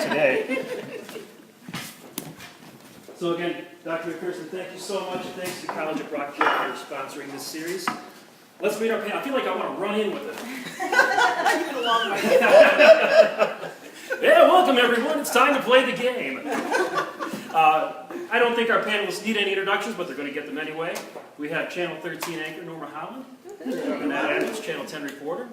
today. So again, Dr. McPherson, thank you so much. Thanks to College of Rochester for sponsoring this series. Let's meet our panel. I feel like I want to run in with it. You've been a long way. Yeah, welcome everyone. It's time to play the game. I don't think our panelists need any introductions, but they're going to get them anyway. We have Channel 13 anchor Norma Holland, Lynette Adams, Channel 10 reporter,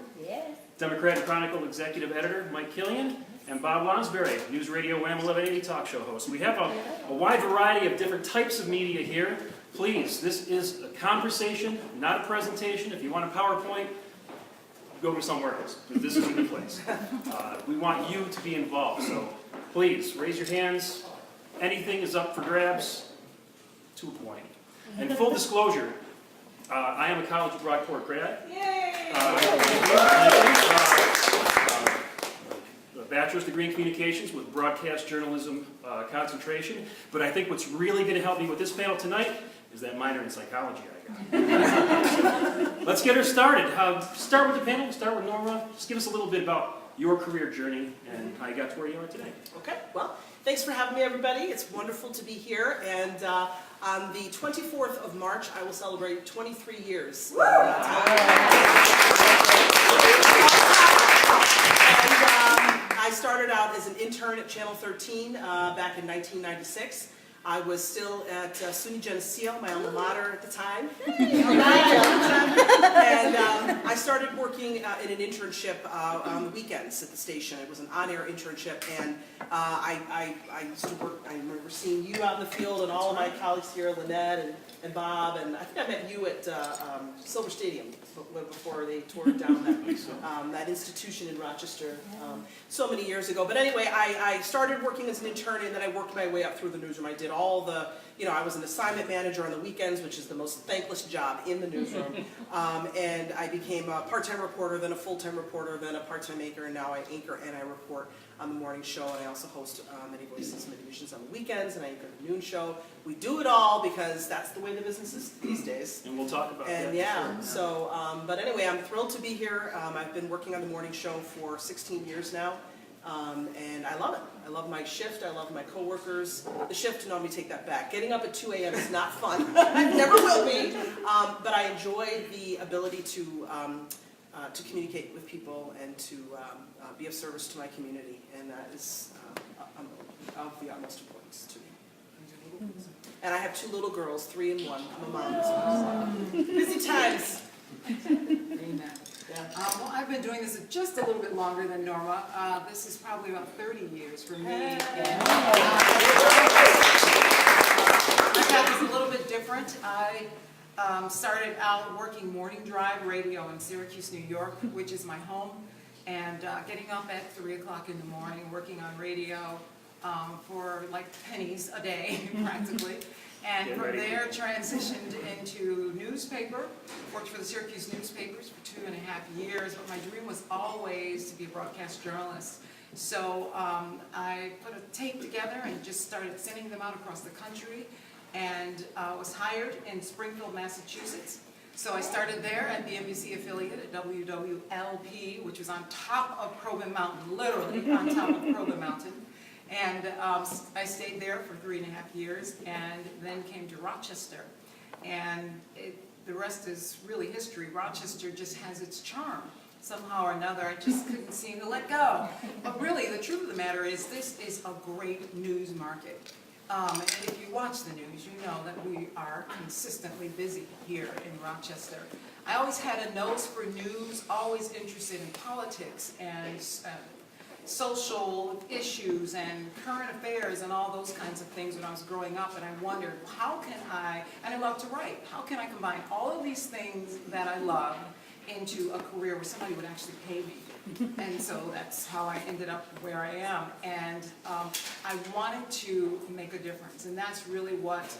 Democrat and Chronicle executive editor Mike Kilian, and Bob Lonsberry, News Radio WHAM 1180 talk show host. We have a wide variety of different types of media here. Please, this is a conversation, not a presentation. If you want a PowerPoint, go to somewhere else, because this is a good place. We want you to be involved, so please raise your hands. Anything is up for grabs to a point. And full disclosure, I am a College of Rockport grad. Yay! A bachelor's degree in communications with broadcast journalism concentration. But I think what's really going to help me with this panel tonight is that minor in psychology I got. Let's get her started. Start with the panel. Start with Norma. Just give us a little bit about your career journey and how you got to where you are today. Okay, well, thanks for having me, everybody. It's wonderful to be here. And on the 24th of March, I will celebrate 23 years. And, I started out as an intern at Channel 13 back in 1996. I was still at SUNY Geneseo, my alma mater at the time. And I started working in an internship on the weekends at the station. It was an on-air internship, and I used to work, I remember seeing you out in the field and all of my colleagues here, Lynette and Bob, and I think I met you at Silver Stadium before they tore down that institution in Rochester so many years ago. But anyway, I started working as an intern, and then I worked my way up through the newsroom. I did all the, I was an assignment manager on the weekends, which is the most thankless job in the newsroom. And I became a part-time reporter, then a full-time reporter, then a part-time anchor, and now I anchor and I report on the morning show, and I also host Many Voices, Many Visions on the weekends, and I anchor the noon show. We do it all because that's the way the business is these days. And we'll talk about that. And yeah, so, but anyway, I'm thrilled to be here. I've been working on the morning show for 16 years now. And I love it. I love my shift. I love my coworkers. The shift, no, let me take that back. Getting up at 2 a.m. is not fun. It never will be. But I enjoy the ability to communicate with people and to be of service to my community. And that is of the utmost importance to me. And I have 2 little girls, 3 and 1. I'm a mom. Busy times. Amen. Yeah. Well, I've been doing this just a little bit longer than Norma. This is probably about 30 years for me. And, my path is a little bit different. I started out working morning drive radio in Syracuse, New York, which is my home, and getting up at 3 o'clock in the morning, working on radio for like pennies a day, practically. And from there, transitioned into newspaper, worked for the Syracuse newspapers for 2.5 years, but my dream was always to be a broadcast journalist. So I put a tape together and just started sending them out across the country, and was hired in Springfield, Massachusetts. So I started there at the NBC affiliate at WWLP, which was on top of Proven Mountain, literally on top of Proven Mountain. And I stayed there for 3.5 years, and then came to Rochester. And the rest is really history. Rochester just has its charm. Somehow or another, I just couldn't seem to let go. But really, the truth of the matter is, this is a great news market. And if you watch the news, you know that we are consistently busy here in Rochester. I always had a nose for news, always interested in politics and social issues and current affairs and all those kinds of things when I was growing up, and I wondered, how can I, and I love to write, how can I combine all of these things that I love into a career where somebody would actually pay me? And so that's how I ended up where I am. And I wanted to make a difference, and that's really what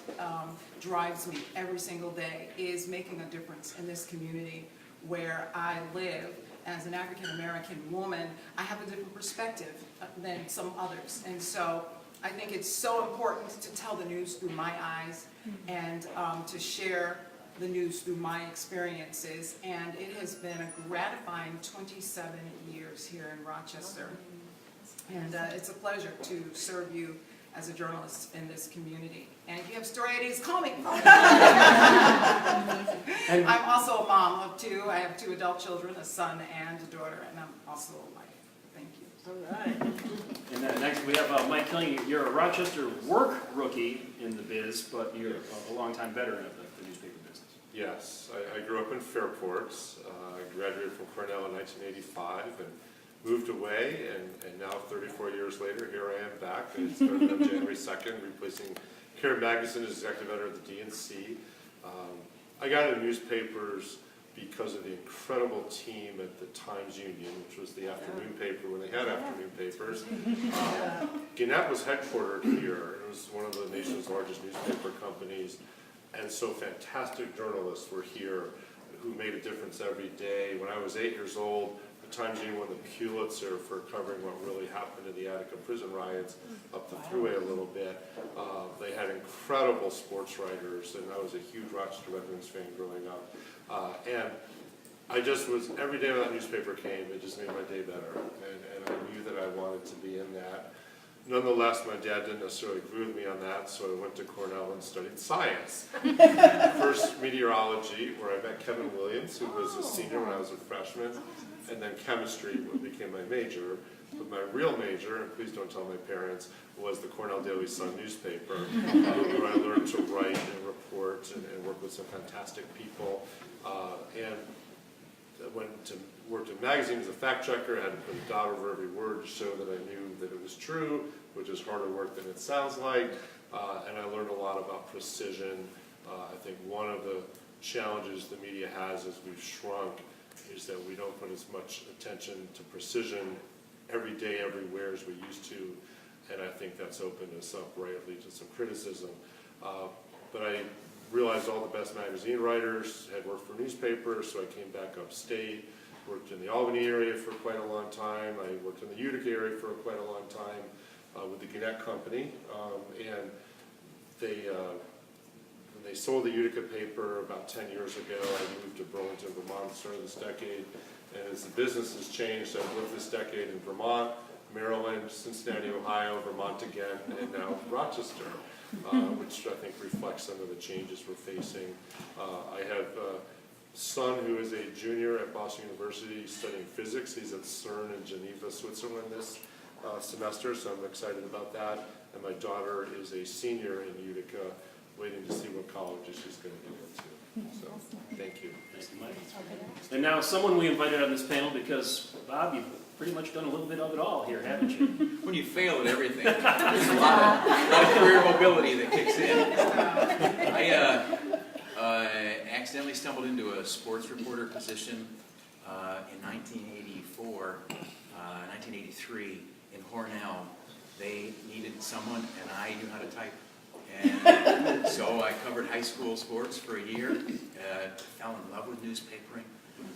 drives me every single day, is making a difference in this community where I live. As an African-American woman, I have a different perspective than some others. And so I think it's so important to tell the news through my eyes and to share the news through my experiences. And it has been a gratifying 27 years here in Rochester. And it's a pleasure to serve you as a journalist in this community. And if you have story ideas, call me. I'm also a mom of two. I have 2 adult children, a son and a daughter, and I'm also a wife. Thank you. All right. And then next we have Mike Kilian. You're a Rochester work rookie in the biz, but you're a longtime veteran of the newspaper business. Yes, I grew up in Fairport. I graduated from Cornell in 1985 and moved away, and now 34 years later, here I am back. I started on January 2nd, replacing Karen Magnuson as executive editor of the DNC. I got into newspapers because of the incredible team at the Times-Union, which was the afternoon paper when they had afternoon papers. Gannett was headquartered here. It was one of the nation's largest newspaper companies, and so fantastic journalists were here who made a difference every day. When I was 8 years old, the Times-Union won the Pulitzer for covering what really happened in the Attica prison riots up the thruway a little bit. They had incredible sports writers, and I was a huge Rochester Red Wings fan growing up. And I just was, every day when that newspaper came, it just made my day better. And I knew that I wanted to be in that. Nonetheless, my dad didn't necessarily agree with me on that, so I went to Cornell and studied science. First meteorology, where I met Kevin Williams, who was a senior when I was a freshman, and then chemistry, what became my major. But my real major, and please don't tell my parents, was the Cornell Daily Sun newspaper, where I learned to write and report and work with some fantastic people. And went to worked in magazines as a fact checker. I had to put a dot over every word to show that I knew that it was true, which is harder work than it sounds like. And I learned a lot about precision. I think one of the challenges the media has as we've shrunk is that we don't put as much attention to precision every day, everywhere as we used to. And I think that's opened us up rightly to some criticism. But I realized all the best magazine writers had worked for newspapers, so I came back upstate, worked in the Albany area for quite a long time. I worked in the Utica area for quite a long time with the Gannett Company. And when they sold the Utica paper about 10 years ago, I moved to Burlington, Vermont, at the start of this decade. And as the business has changed, I've lived this decade in Vermont, Maryland, Cincinnati, Ohio, Vermont again, and now Rochester, which I think reflects some of the changes we're facing. I have a son who is a junior at Boston University studying physics. He's at CERN in Geneva, Switzerland this semester, so I'm excited about that. And my daughter is a senior in Utica, waiting to see what colleges she's going to get into. So, thank you. Thank you, Mike. And now someone we invited on this panel because, Bob, you've pretty much done a little bit of it all here, haven't you? When you fail at everything, there's a lot of career mobility that kicks in. I accidentally stumbled into a sports reporter position in 1983 in Hornell. They needed someone, and I knew how to type. And so I covered high school sports for a year, fell in love with newspapering.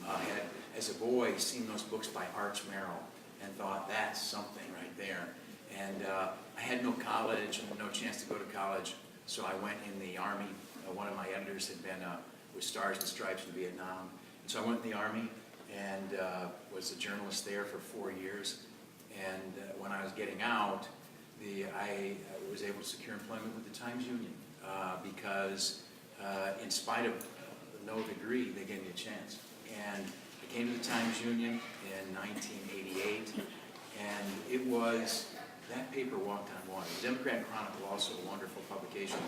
Had, as a boy, seen those books by Arch Merrill and thought, that's something right there. And I had no college, no chance to go to college, so I went in the Army. One of my editors had been with Stars and Stripes in Vietnam. And so I went in the Army and was a journalist there for 4 years. And when I was getting out, I was able to secure employment with the Times-Union because in spite of no degree, they gave me a chance. And I came to the Times-Union in 1988, and it was, that paper walked on water. The Democrat Chronicle, also a wonderful publication,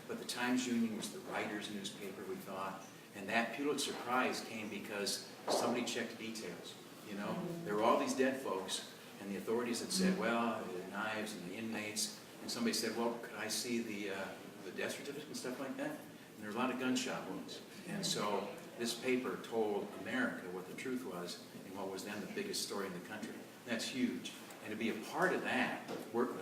but the Times-Union was the writer's newspaper, we thought, and that Pulitzer Prize came because somebody checked details. You know, there were all these dead folks, and the authorities had said, well, the knives and the inmates, and somebody said, well, could I see the death certificate and stuff like that? And there were a lot of gunshot wounds. And so this paper told America what the truth was and what was then the biggest story in the country. That's huge. And to be a part of that,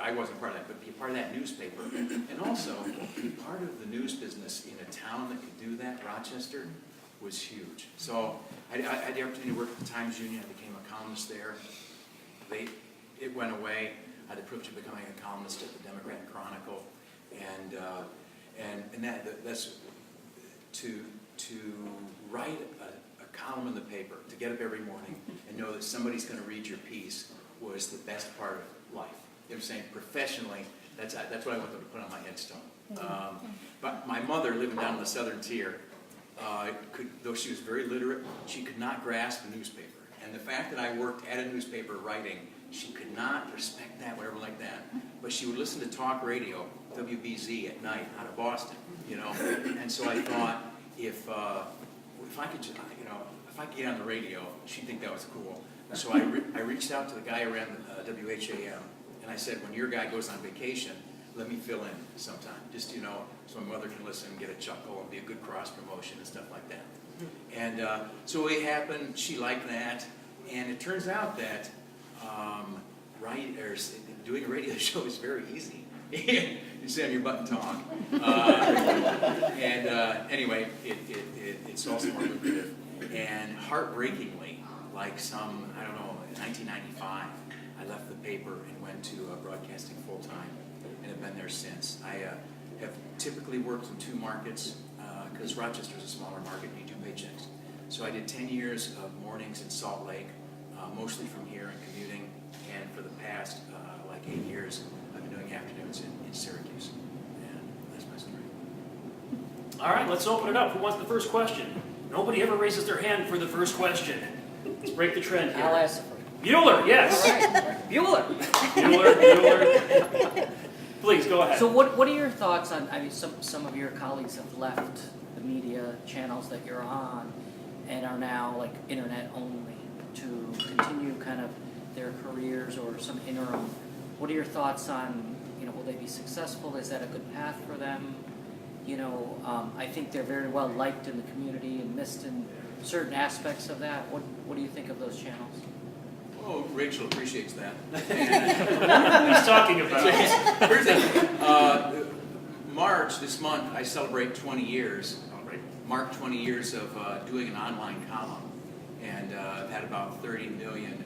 I wasn't part of that, but be a part of that newspaper, and also be part of the news business in a town that could do that, Rochester, was huge. So I had the opportunity to work at the Times-Union. I became a columnist there. It went away. I had the privilege of becoming a columnist at the Democrat Chronicle, and that's to write a column in the paper, to get up every morning and know that somebody's going to read your piece was the best part of life. You know what I'm saying? Professionally, that's what I want them to put on my headstone. But my mother, living down in the southern tier, though she was very literate, she could not grasp a newspaper. And the fact that I worked at a newspaper writing, she could not respect that, whatever like that. But she would listen to talk radio, WBZ at night out of Boston, you know. And so I thought, if I could, if I could get on the radio, she'd think that was cool. So I reached out to the guy who ran WHAM, and I said, when your guy goes on vacation, let me fill in sometime, just, so my mother can listen and get a chuckle and be a good cross promotion and stuff like that. And so it happened, she liked that, and it turns out that doing a radio show is very easy. You sit on your butt and talk. Anyway, it's also more lucrative. And heartbreakingly, like in 1995, I left the paper and went to broadcasting full-time and have been there since. I have typically worked in 2 markets because Rochester is a smaller market and you do paychecks. So I did 10 years of mornings in Salt Lake, mostly from here and commuting, and for the past 8 years, I've been doing afternoons in Syracuse, and that's my story. All right, let's open it up. Who wants the first question? Nobody ever raises their hand for the first question. Let's break the trend here. I'll ask the first. Bueller, yes. Bueller. Bueller. Please, go ahead. So what are your thoughts on, some of your colleagues have left the media channels that you're on and are now like internet only to continue kind of their careers or some interim. What are your thoughts on, will they be successful? Is that a good path for them? I think they're very well liked in the community and missed in certain aspects of that. What do you think of those channels? Oh, Rachel appreciates that. Who he's talking about? Here's the March, this month, I celebrate 20 years. Mark 20 years of doing an online column. And I've had about 30 million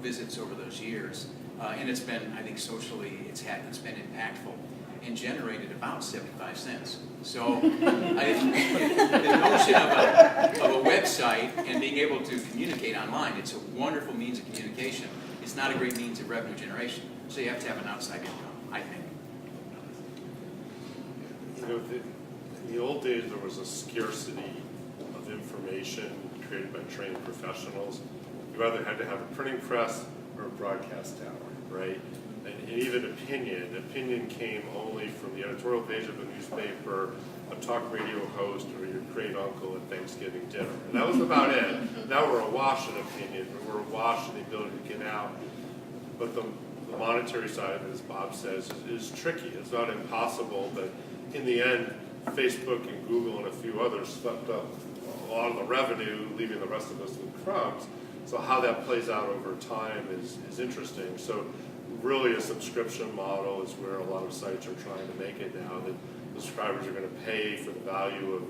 visits over those years. And it's been, I think socially, it's been impactful and generated about 75 cents. So the notion of a website and being able to communicate online, it's a wonderful means of communication. It's not a great means of revenue generation. So you have to have an outside income, I think. In the old days, there was a scarcity of information created by trained professionals. You either had to have a printing press or a broadcast tower, right? And even opinion came only from the editorial page of a newspaper, a talk radio host, or your great uncle at Thanksgiving dinner. And that was about it. Now we're awash in opinion, we're awash in the ability to get out. But the monetary side of it, as Bob says, is tricky. It's not impossible, but in the end, Facebook and Google and a few others swept up a lot of the revenue, leaving the rest of us with crumbs. So how that plays out over time is interesting. So really a subscription model is where a lot of sites are trying to make it now, that subscribers are going to pay for the value of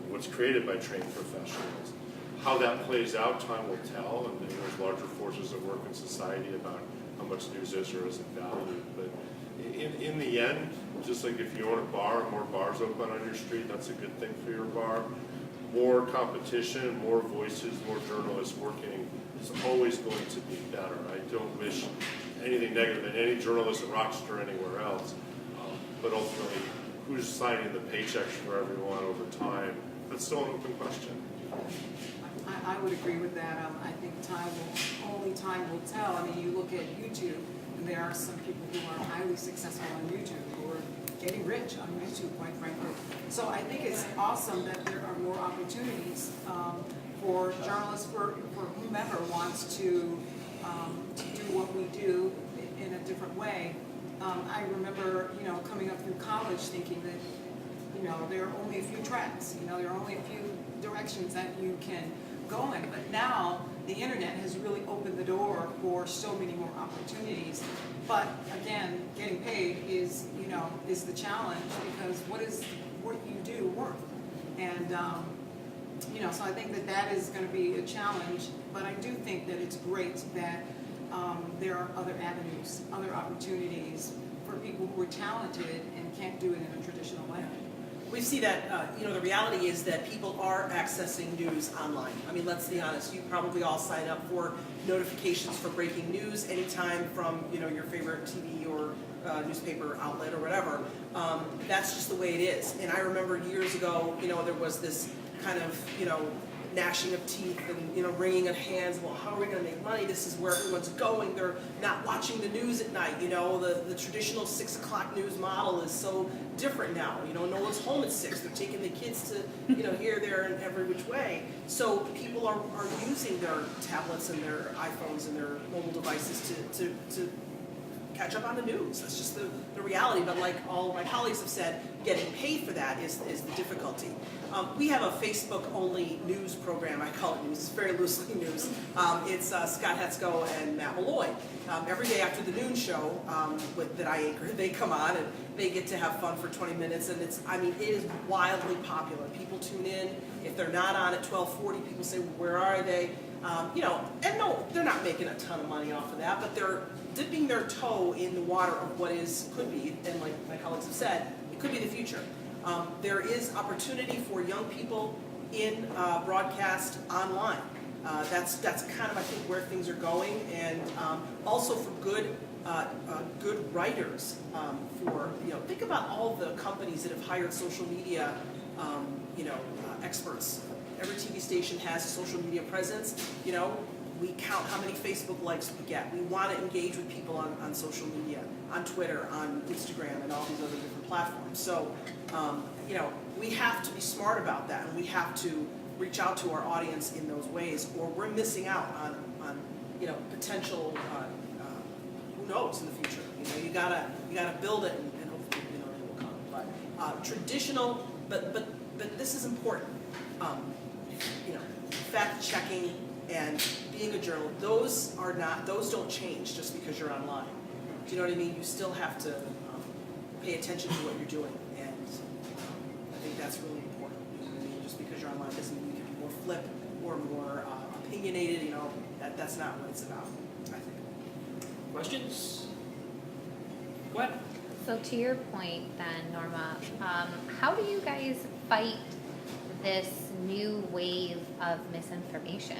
what's created by trained professionals. How that plays out, time will tell, and there's larger forces at work in society about how much news is or isn't valued. But in the end, just like if you own a bar, more bars open on your street, that's a good thing for your bar. More competition, more voices, more journalists working is always going to be better. I don't wish anything negative in any journalist in Rochester or anywhere else, but ultimately, who's signing the paychecks for everyone over time? That's still an open question. I would agree with that. I think only time will tell. I mean, you look at YouTube, and there are some people who are highly successful on YouTube who are getting rich on YouTube, quite frankly. So I think it's awesome that there are more opportunities for journalists, for whomever wants to do what we do in a different way. I remember, coming up through college thinking that, there are only a few tracks, there are only a few directions that you can go in. But now the internet has really opened the door for so many more opportunities. But again, getting paid is the challenge, because what is what you do worth? And so I think that is going to be a challenge. But I do think that it's great that there are other avenues, other opportunities for people who are talented and can't do it in a traditional way. We see that, the reality is that people are accessing news online. I mean, let's be honest, you probably all sign up for notifications for breaking news anytime from, your favorite TV or newspaper outlet or whatever. That's just the way it is. And I remember years ago, there was this kind of, gnashing of teeth and, wringing of hands. Well, how are we going to make money? This is where everyone's going. They're not watching the news at night. The traditional 6 o'clock news model is so different now. No one's home at 6. They're taking the kids to, here, there, and every which way. So people are using their tablets and their iPhones and their mobile devices to catch up on the news. That's just the reality. But like all my colleagues have said, getting paid for that is the difficulty. We have a Facebook-only news program. I call it news. It's very loosely news. It's Scott Hetzko and Matt Malloy. Every day after the noon show that I anchor, they come on and they get to have fun for 20 minutes. And it is wildly popular. People tune in. If they're not on at 12:40, people say, well, where are they? And no, they're not making a ton of money off of that, but they're dipping their toe in the water of what could be, and like my colleagues have said, it could be the future. There is opportunity for young people in broadcast online. That's kind of, I think, where things are going, and also for good writers. Think about all the companies that have hired social media, experts. Every TV station has a social media presence. We count how many Facebook likes we get. We want to engage with people on social media, on Twitter, on Instagram, and all these other different platforms. So, we have to be smart about that, and we have to reach out to our audience in those ways, or we're missing out on potential. Who knows in the future? You gotta build it, and hopefully it will come. But traditional, but this is important. Fact checking and being a journalist, those don't change just because you're online. Do you know what I mean? You still have to pay attention to what you're doing, and I think that's really important. You know what I mean? Just because you're online doesn't mean you can be more flip or more opinionated. That's not what it's about, I think. Questions? What? So to your point then, Norma, how do you guys fight this new wave of misinformation,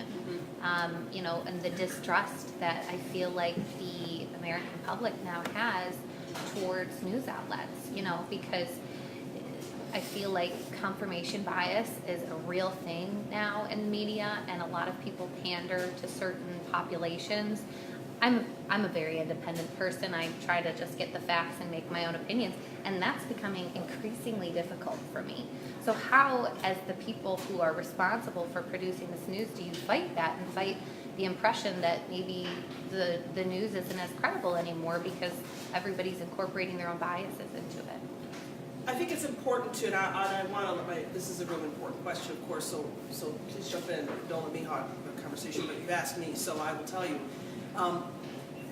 and the distrust that I feel like the American public now has towards news outlets, because I feel like confirmation bias is a real thing now in media, and a lot of people pander to certain populations. I'm a very independent person. I try to just get the facts and make my own opinions, and that's becoming increasingly difficult for me. So how, as the people who are responsible for producing this news, do you fight that and fight the impression that maybe the news isn't as credible anymore because everybody's incorporating their own biases into it? I think it's important to, and I want to, this is a really important question, of course, so please jump in. Don't let me hog the conversation, but you've asked me, so I will tell you.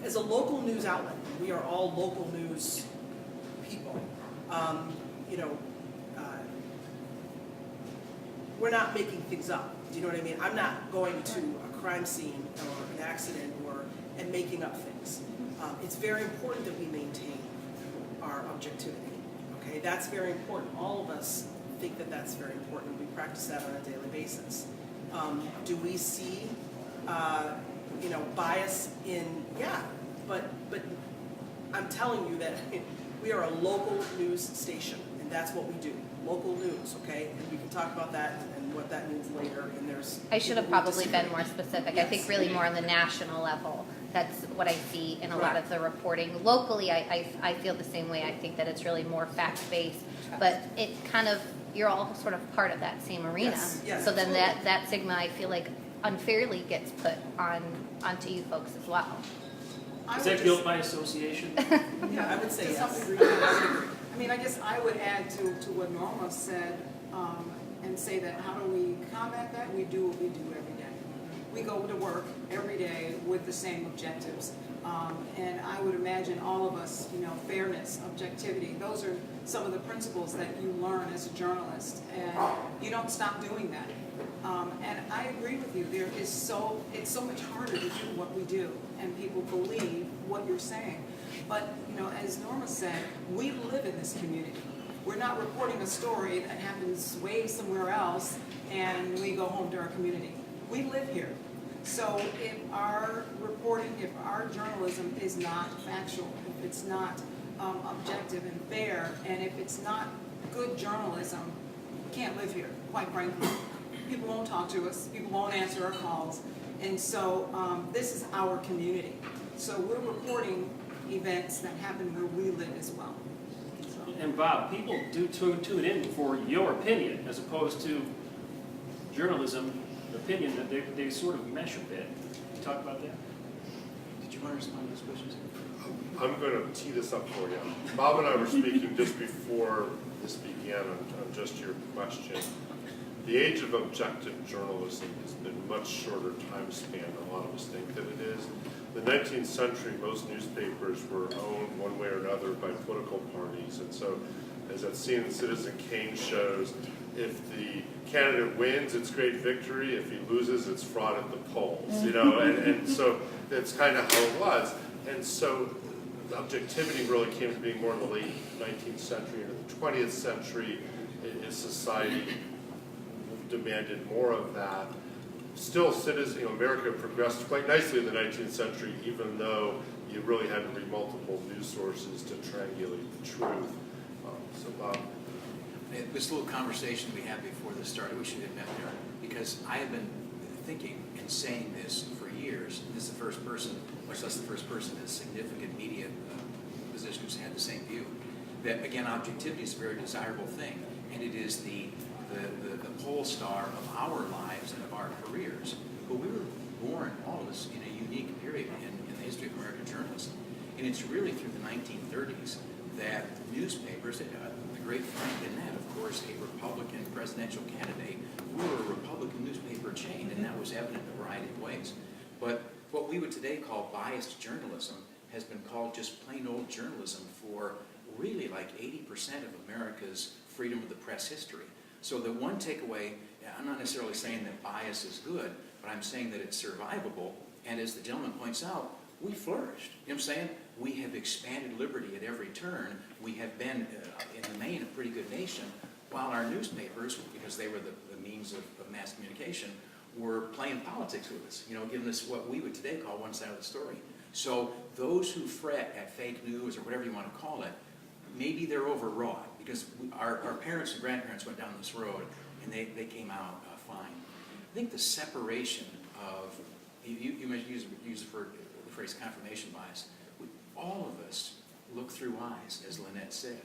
As a local news outlet, we are all local news people. We're not making things up. Do you know what I mean? I'm not going to a crime scene or an accident and making up things. It's very important that we maintain our objectivity. Okay, that's very important. All of us think that that's very important. We practice that on a daily basis. Do we see bias in, but I'm telling you that we are a local news station, and that's what we do, local news, okay? And we can talk about that and what that means later, and I should have probably been more specific. Yes. I think really more on the national level. That's what I see in a lot of the reporting. Locally, I feel the same way. I think that it's really more fact-based, but it kind of, you're all sort of part of that same arena. Yes, so then absolutely. that stigma, I feel like, unfairly gets put onto you folks as well. Is that guilt by association? Yeah, I would say To yes. some degree, yes. I mean, I guess I would add to what Norma said, and say that how do we combat that? We do what we do every day. We go to work every day with the same objectives. And I would imagine all of us, fairness, objectivity, those are some of the principles that you learn as a journalist. And you don't stop doing that. And I agree with you. It's so much harder to do what we do, and people believe what you're saying. But as Norma said, we live in this community. We're not reporting a story that happens way somewhere else and we go home to our community. We live here. So if our reporting, if our journalism is not factual, if it's not objective and fair, and if it's not good journalism, we can't live here, quite frankly. People won't talk to us, people won't answer our calls, and so this is our community. So we're reporting events that happen where we live as well. So. And Bob, people do tune in for your opinion as opposed to journalism opinion, that they sort of mesh a bit. Can you talk about that? Did you want to respond to those questions? I'm going to tee this up for you. Bob and I were speaking just before this began on just your question. The age of objective journalism has been much shorter time span than a lot of us think that it is. The 19th century, most newspapers were owned one way or another by political parties, and so as that scene in Citizen Kane shows, if the candidate wins, it's great victory. If he loses, it's fraud at the polls. You know, and so that's kind of how it was. And so the objectivity really came to being more in the late 19th century into the 20th century. As society demanded more of that. Still, America progressed quite nicely in the 19th century, even though you really had to read multiple news sources to triangulate the truth. So, Bob. This little conversation we had before this started, we should have met there, because I have been thinking and saying this for years. This is the first person, much less the first person in a significant media position who's had the same view. That, again, objectivity is a very desirable thing, and it is the pole star of our lives and of our careers. But we were born, all of us, in a unique period in the history of American journalism. And it's really through the 1930s that newspapers, the great Franklin Lynette, of course, a Republican presidential candidate, we were a Republican newspaper chain, and that was evident in a variety of ways. But what we would today call biased journalism has been called just plain old journalism for really like 80% of America's freedom of the press history. So the one takeaway, I'm not necessarily saying that bias is good, but I'm saying that it's survivable, and as the gentleman points out, we flourished. You know what I'm saying? We have expanded liberty at every turn. We have been, in the main, a pretty good nation, while our newspapers, because they were the means of mass communication, were playing politics with us, giving us what we would today call one side of the story. So those who fret at fake news, or whatever you want to call it, maybe they're overwrought, because our parents and grandparents went down this road, and they came out fine. I think the separation of, you might use the phrase confirmation bias. All of us look through eyes, as Lynette said,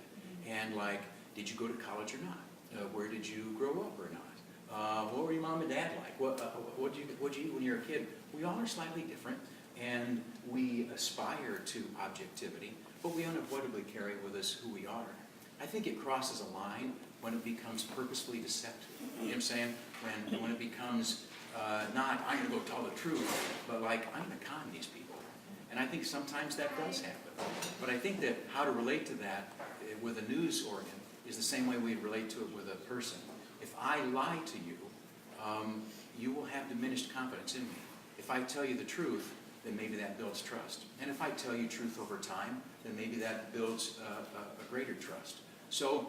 and like, did you go to college or not? Where did you grow up or not? What were your mom and dad like? What did you eat when you were a kid? We all are slightly different, and we aspire to objectivity, but we unavoidably carry with us who we are. I think it crosses a line when it becomes purposefully deceptive. You know what I'm saying? When it becomes not, I'm going to go tell the truth, but like, I'm going to con these people. And I think sometimes that does happen. But I think that how to relate to that with a news organ is the same way we relate to it with a person. If I lie to you, you will have diminished confidence in me. If I tell you the truth, then maybe that builds trust. And if I tell you truth over time, then maybe that builds a greater trust. So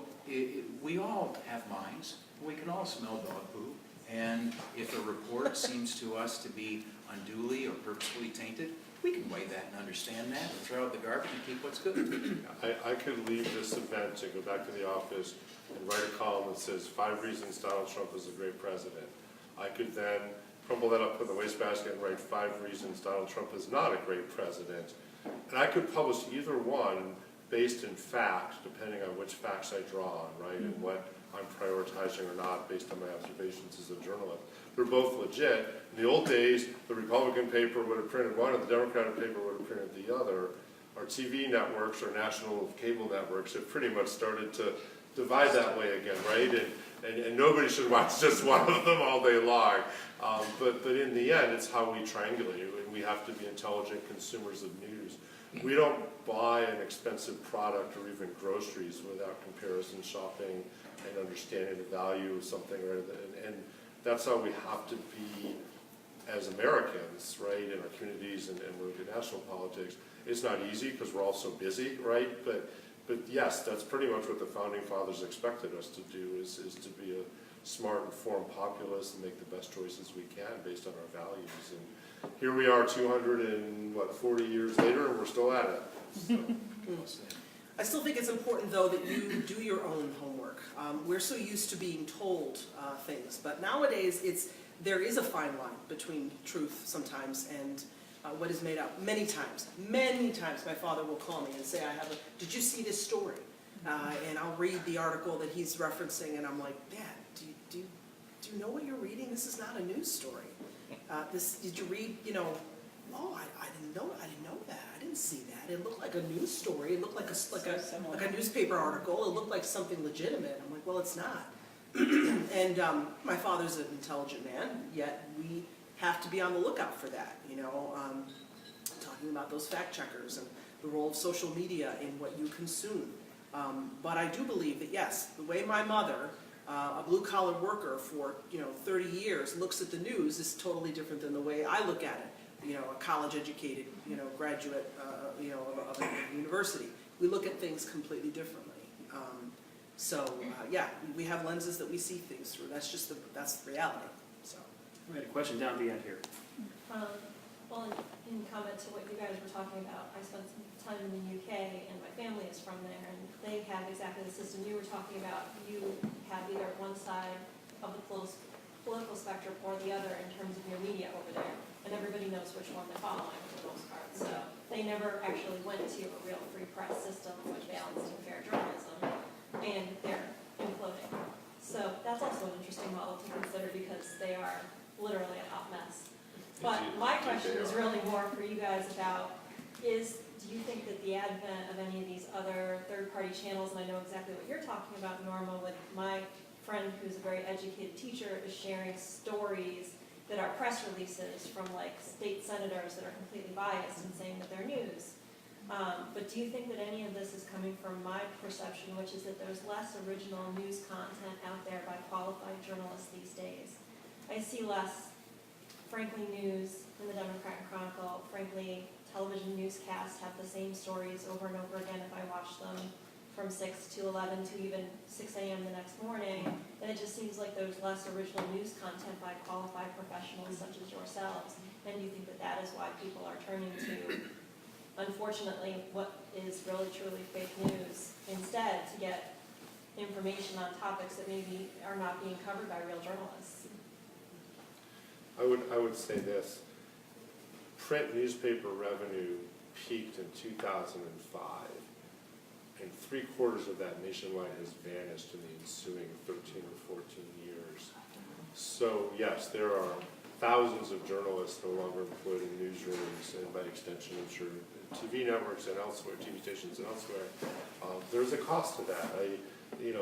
we all have minds. We can all smell dog poo. And if a report seems to us to be unduly or purposefully tainted, we can weigh that and understand that and throw out the garbage and keep what's good. I could leave this event and go back to the office and write a column that says 5 reasons Donald Trump is a great president. I could then crumple that up in the wastebasket and write 5 reasons Donald Trump is not a great president. And I could publish either one based in fact, depending on which facts I draw on, right, and what I'm prioritizing or not based on my observations as a journalist. They're both legit. In the old days, the Republican paper would have printed one and the Democratic paper would have printed the other. Our TV networks or national cable networks have pretty much started to divide that way again, right? And nobody should watch just one of them all day long. But in the end, it's how we triangulate it, and we have to be intelligent consumers of news. We don't buy an expensive product or even groceries without comparison shopping and understanding the value of something, right? And that's how we have to be as Americans, right, in our communities and national politics. It's not easy because we're all so busy, right? But But yes, that's pretty much what the founding fathers expected us to do, is to be a smart, informed populace and make the best choices we can based on our values. And here we are 240 years later, and we're still at it. So. I still think it's important, though, that you do your own homework. We're so used to being told things, but nowadays there is a fine line between truth sometimes and what is made up. Many times, my father will call me and say, did you see this story? And I'll read the article that he's referencing, and I'm like, Dad, do you know what you're reading? This is not a news story. Did you read, oh, I didn't know that. I didn't see that. It looked like a news story. It looked like a newspaper article. It looked like something legitimate. I'm like, well, it's not. And my father's an intelligent man, yet we have to be on the lookout for that, talking about those fact checkers and the role of social media in what you consume. But I do believe that, yes, the way my mother, a blue-collar worker for 30 years, looks at the news is totally different than the way I look at it. A college-educated, graduate, of a university. We look at things completely differently. Yeah, we have lenses that we see things through. That's the reality. So. We had a question down at the end here. Well, in comment to what you guys were talking about, I spent some time in the UK, and my family is from there, and they have exactly the system you were talking about. You have either one side of the political spectrum or the other in terms of your media over there, and everybody knows which one they're following for the most part. So they never actually went to a real free press system with balanced and fair journalism, and they're imploding. So that's also an interesting model to consider because they are literally a hot mess. But my question is really more for you guys about do you think that the advent of any of these other third-party channels, and I know exactly what you're talking about, Norma, with my friend who's a very educated teacher is sharing stories that are press releases from like state senators that are completely biased and saying that they're news. But do you think that any of this is coming from my perception, which is that there's less original news content out there by qualified journalists these days? I see less Frankly News in the Democrat and Chronicle. Frankly, television newscasts have the same stories over and over again if I watch them from 6 to 11 to even 6 a.m. the next morning. And it just seems like there's less original news content by qualified professionals such as yourselves. And do you think that that is why people are turning to, unfortunately, what is really truly fake news instead to get information on topics that maybe are not being covered by real journalists? I would say this. Print newspaper revenue peaked in 2005, and 3/4 of that nationwide has vanished in the ensuing 13 or 14 years. So yes, there are thousands of journalists no longer employed in newsrooms, and by extension, I'm sure TV networks and elsewhere, TV stations and elsewhere. There's a cost to that. We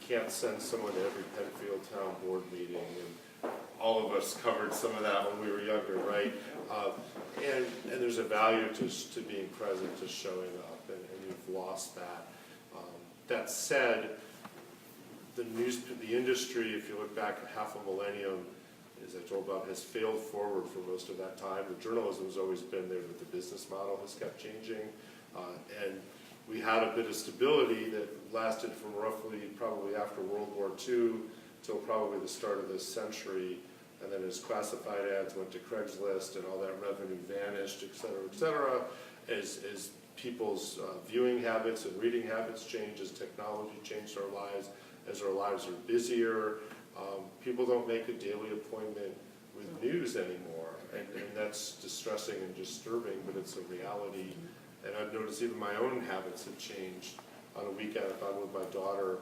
can't send someone to every Penfield Town Board meeting, and all of us covered some of that when we were younger, right? And there's a value to being present, to showing up, and you've lost that. That said, the industry, if you look back at half a millennium, as I told Bob, has failed forward for most of that time. The journalism has always been there, but the business model has kept changing. And we had a bit of stability that lasted from roughly probably after World War II till probably the start of this century. And then as classified ads went to Craigslist and all that revenue vanished, et cetera, as people's viewing habits and reading habits change, as technology changed our lives, as our lives are busier, people don't make a daily appointment with news anymore. And that's distressing and disturbing, but it's a reality. And I've noticed even my own habits have changed. On a weekend, if I'm with my daughter,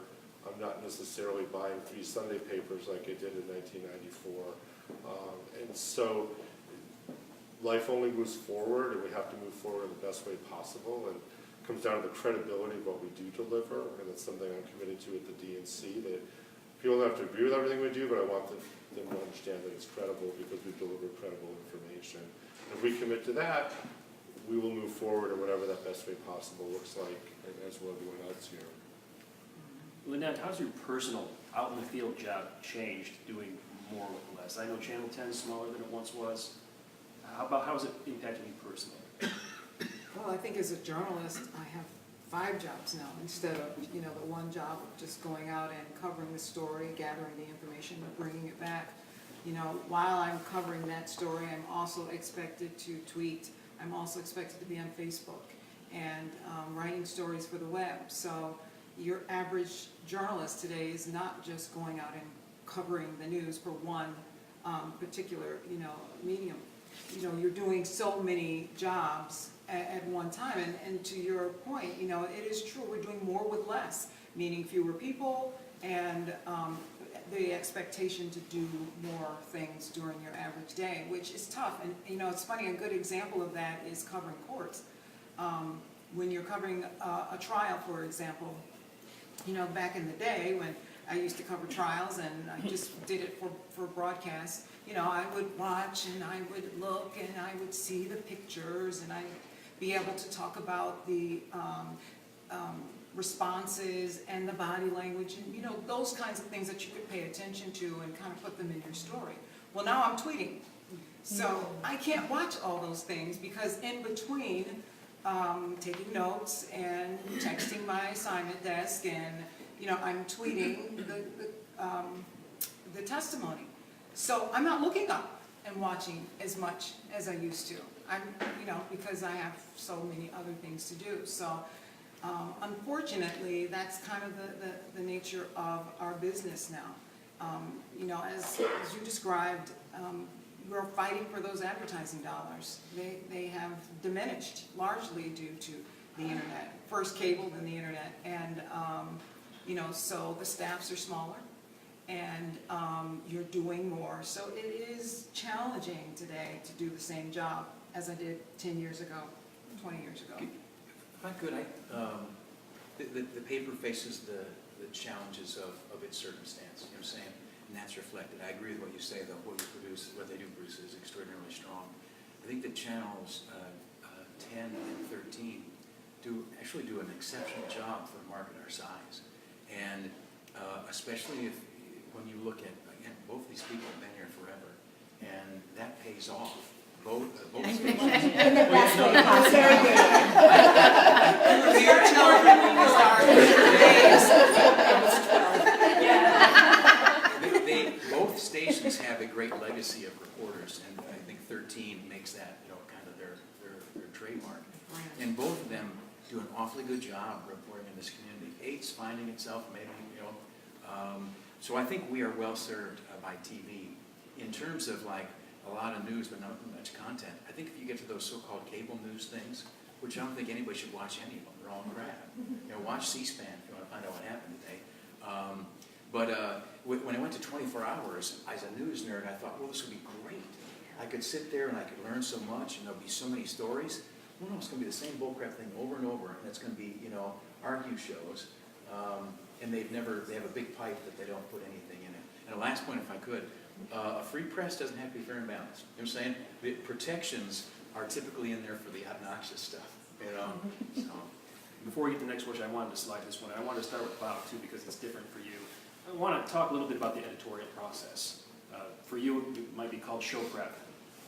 I'm not necessarily buying 3 Sunday papers like I did in 1994. And so life only moves forward, and we have to move forward in the best way possible. And it comes down to the credibility of what we do deliver, and that's something I'm committed to at the DNC, that people don't have to agree with everything we do, but I want them to understand that it's credible because we deliver credible information. And if we commit to that, we will move forward in whatever that best way possible looks like, as will everyone else here. Lynette, how's your personal out in the field job changed doing more with less? I know Channel 10 is smaller than it once was. How has it impacted you personally? Well, I think as a journalist, I have 5 jobs now, instead of, the one job of just going out and covering the story, gathering the information, and bringing it back. While I'm covering that story, I'm also expected to tweet. I'm also expected to be on Facebook and writing stories for the web. So your average journalist today is not just going out and covering the news for one particular, medium. You're doing so many jobs at one time. And to your point, it is true, we're doing more with less, meaning fewer people and the expectation to do more things during your average day, which is tough. And, it's funny, a good example of that is covering courts. When you're covering a trial, for example, back in the day when I used to cover trials and I just did it for broadcast, I would watch and I would look and I would see the pictures and I'd be able to talk about the responses and the body language and, those kinds of things that you could pay attention to and kind of put them in your story. Well, now I'm tweeting. So I can't watch all those things because in between taking notes and texting my assignment desk and, I'm tweeting the testimony. So I'm not looking up and watching as much as I used to. I'm, because I have so many other things to do. So unfortunately, that's kind of the nature of our business now. As you described, we're fighting for those advertising dollars. They have diminished largely due to the internet. First cable, then the internet. And, so the staffs are smaller and you're doing more. So it is challenging today to do the same job as I did 10 years ago, 20 years ago. If I could, the paper faces the challenges of its circumstance, you know what I'm saying? And that's reflected. I agree with what you say, though. What you produce, what they do produce is extraordinarily strong. I think that channels 10 and 13 actually do an exceptional job for a market our size. And especially when you look at, again, both these people have been here forever, and that pays off. Both stations. In the best way possible. Your children both stations have a great legacy of reporters, and I think 13 makes that, kind of their trademark. And both of them do an awfully good job reporting in this community. 8's finding itself, maybe, so I think we are well served by TV in terms of like a lot of news, but not much content. I think if you get to those so-called cable news things, which I don't think anybody should watch any of them, they're all crap. Watch C-SPAN if you want to find out what happened today. But when I went to 24 Hours, as a news nerd, I thought, well, this would be great. I could sit there and I could learn so much, and there'll be so many stories. Well, no, it's going to be the same bullcrap thing over and over, and it's going to be, argue shows. And they have a big pipe that they don't put anything in it. And the last point, if I could, a free press doesn't have to be fair and balanced. You know what I'm saying? The protections are typically in there for the obnoxious stuff, So. Before we get to the next question, I wanted to slide this one. I wanted to start with Bob, too, because it's different for you. I want to talk a little bit about the editorial process. For you, it might be called show prep,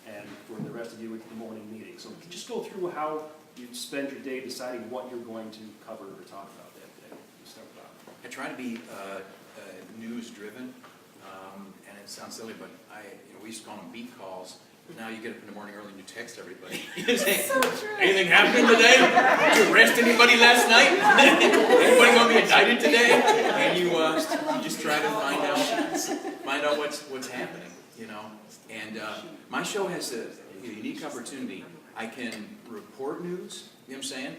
and for the rest of you, it's the morning meeting. So just go through how you spend your day deciding what you're going to cover or talk about that day. Let's start with Bob. I try to be news-driven, and it sounds silly, but we used to call them beat calls. But now you get up in the morning early and you text everybody. You say, So true. anything happened today? Did you arrest anybody last night? Anybody going to be indicted today? And you just try to find out what's happening, And my show has a unique opportunity. I can report news, you know what I'm saying?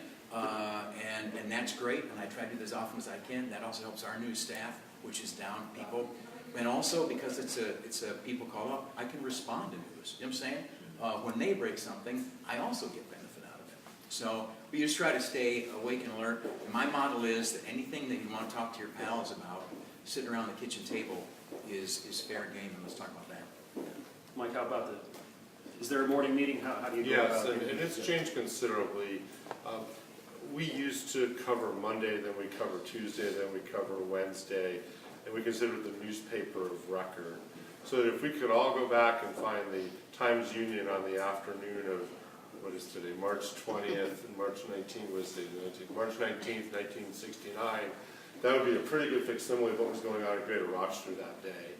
And that's great, and I try to do this as often as I can. That also helps our news staff, which is down people. And also, because it's a people call up, I can respond to news, you know what I'm saying? When they break something, I also get benefit out of it. So we just try to stay awake and alert. And my model is that anything that you want to talk to your pals about, sitting around the kitchen table, is fair game, and let's talk about that. Mike, how about is there a morning meeting? How do you go Yes, about it? and it's changed considerably. We used to cover Monday, then we cover Tuesday, then we cover Wednesday, and we consider it the newspaper of record. So that if we could all go back and find the Times Union on the afternoon of what is today, March 20th, and March 19th was the March 19th, 1969. That would be a pretty good facsimile of what was going on in Greater Rochester that day.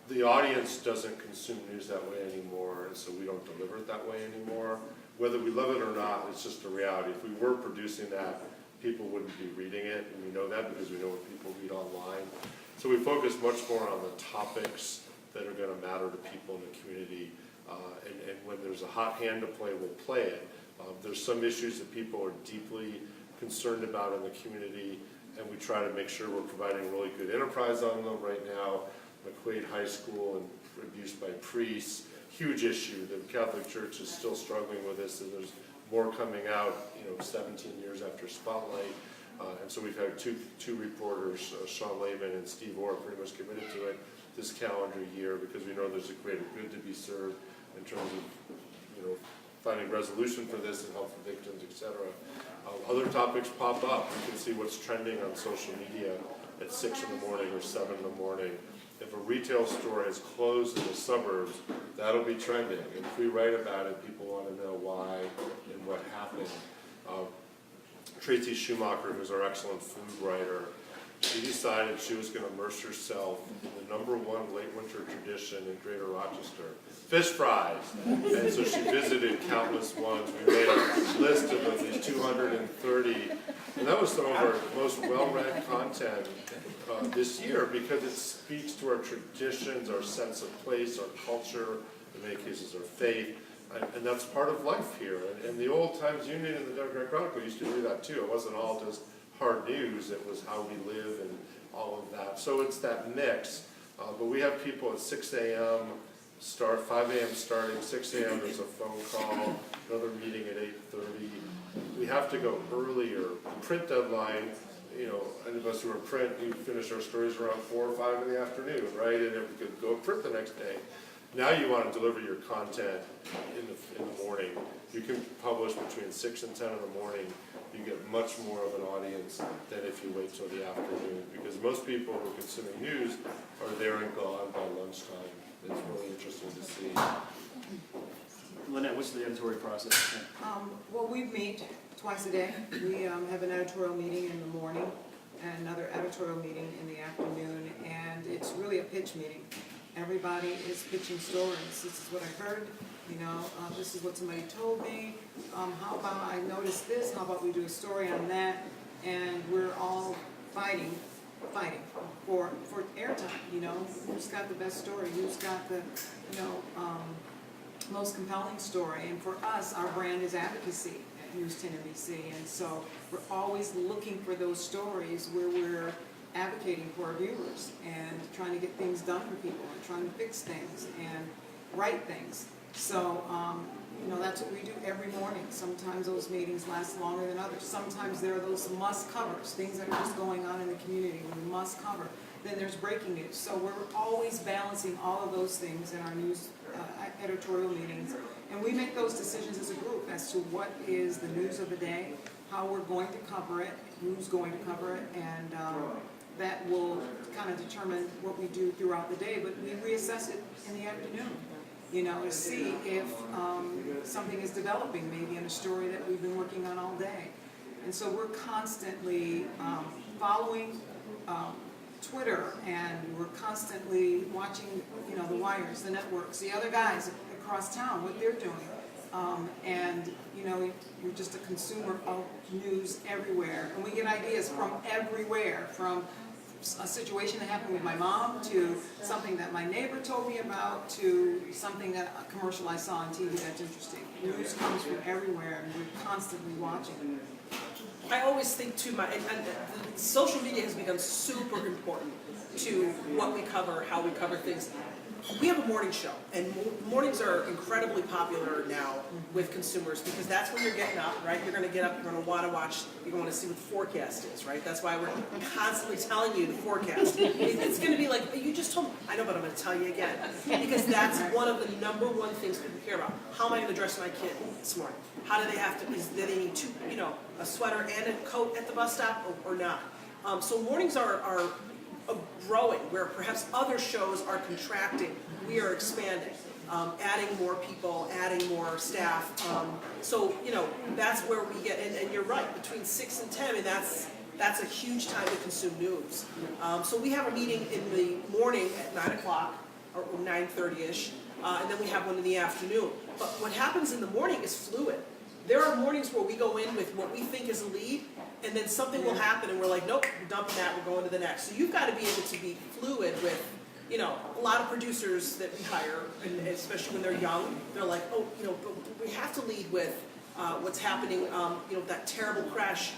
The audience doesn't consume news that way anymore, and so we don't deliver it that way anymore. Whether we love it or not, it's just a reality. If we were producing that, people wouldn't be reading it, and we know that because we know what people read online. So we focus much more on the topics that are going to matter to people in the community, and when there's a hot hand to play, we'll play it. There's some issues that people are deeply concerned about in the community, and we try to make sure we're providing really good enterprise on them right now. McQuaid High School and abuse by priests, huge issue. The Catholic Church is still struggling with this, and there's more coming out, 17 years after Spotlight. And so we've had two reporters, Sean Lehman and Steve Orr, pretty much committed to it this calendar year because we know there's a greater good to be served in terms of, finding resolution for this and help for victims, etc. Other topics pop up. You can see what's trending on social media at 6 in the morning or 7 in the morning. If a retail store is closed in the suburbs, that'll be trending. And if we write about it, people want to know why and what happened. Tracy Schumacher, who's our excellent food writer, she decided she was going to immerse herself in the #1 late winter tradition in Greater Rochester, fish fries. And so she visited countless ones. We made a list of at least 230. And that was some of our most well-read content this year because it speaks to our traditions, our sense of place, our culture, in many cases our faith. And that's part of life here. And the old Times Union and the Democrat Chronicle used to do that too. It wasn't all just hard news, it was how we live and all of that. So it's that mix. But we have people at 6 a.m., 5 a.m. starting, 6 a.m. there's a phone call, another meeting at 8:30. We have to go earlier. The print deadline, any of us who are print, we finish our stories around 4 or 5 in the afternoon, right? And if we could go print the next day. Now you want to deliver your content in the morning. You can publish between 6 and 10 in the morning. You get much more of an audience than if you wait till the afternoon, because most people who are consuming news are there and gone by lunchtime. It's really interesting to see. Lynette, what's the editorial process? Well, we meet twice a day. We have an editorial meeting in the morning and another editorial meeting in the afternoon, and it's really a pitch meeting. Everybody is pitching stories. This is what I heard, this is what somebody told me. How about I noticed this? How about we do a story on that? And we're all fighting for airtime, who's got the best story, who's got the, most compelling story. And for us, our brand is advocacy at News 10 NBC. And so we're always looking for those stories where we're advocating for our viewers and trying to get things done for people and trying to fix things and write things. So, that's what we do every morning. Sometimes those meetings last longer than others. Sometimes there are those must covers, things that are just going on in the community we must cover. Then there's breaking news. So we're always balancing all of those things in our news editorial meetings. And we make those decisions as a group as to what is the news of the day, how we're going to cover it, who's going to cover it, and that will kind of determine what we do throughout the day. But we reassess it in the afternoon, to see if something is developing, maybe in a story that we've been working on all day. And so we're constantly following Twitter, and we're constantly watching, the wires, the networks, the other guys across town, what they're doing. And, you're just a consumer of news everywhere. And we get ideas from everywhere, from a situation that happened with my mom, to something that my neighbor told me about, to something a commercial I saw on TV that's interesting. News comes from everywhere, and we're constantly watching. I always think too, and social media has become super important to what we cover, how we cover things. We have a morning show, and mornings are incredibly popular now with consumers because that's when you're getting up, right? You're going to get up, you're going to want to watch, you're going to see what the forecast is, right? That's why we're constantly telling you the forecast. It's going to be like, you just told me. I know, but I'm going to tell you again. Because that's one of the #1 things people care about. How am I going to dress my kid this morning? How do they have to, do they need a sweater and a coat at the bus stop or not? So mornings are growing, where perhaps other shows are contracting, we are expanding. adding more people, adding more staff. So, you know, that's where we get, and you're right, between 6 and 10, and that's a huge time to consume news. So we have a meeting in the morning at 9 o'clock, or 9:30-ish, and then we have one in the afternoon. But what happens in the morning is fluid. There are mornings where we go in with what we think is a lead, and then something will happen and we're like, nope, we're dumping that, we're going to the next. So you've got to be able to be fluid with, you know, a lot of producers that we hire, and especially when they're young, they're like, oh, you know, but we have to lead with what's happening, you know, that terrible crash,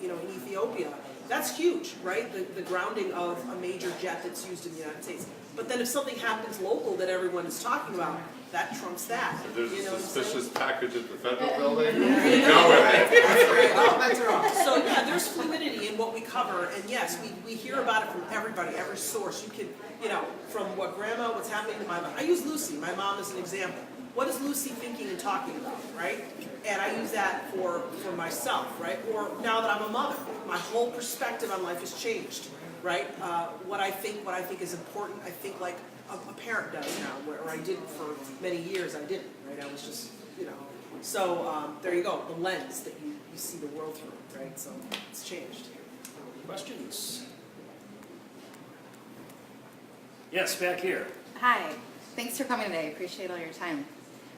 you know, in Ethiopia. That's huge, right? The grounding of a major jet that's used in the United States. But then if something happens local that everyone is talking about, that trumps that. If there's You know a what I'm saying? suspicious package at the federal building, There you go with it. That's right. So yeah, there's fluidity in what we cover, and yes, we hear about it from everybody, every source. You can, you know, from what grandma, what's happening to my mom. I use Lucy, my mom, as an example. What is Lucy thinking and talking about, right? And I use that for myself, right? Or now that I'm a mother, my whole perspective on life has changed, right? What I think is important, I think like a parent does now, where I didn't for many years, I didn't, right? I was just, you know. So there you go, the lens that you see the world through, right? So it's changed. Questions? Yes, back here. Hi, thanks for coming today. Appreciate all your time.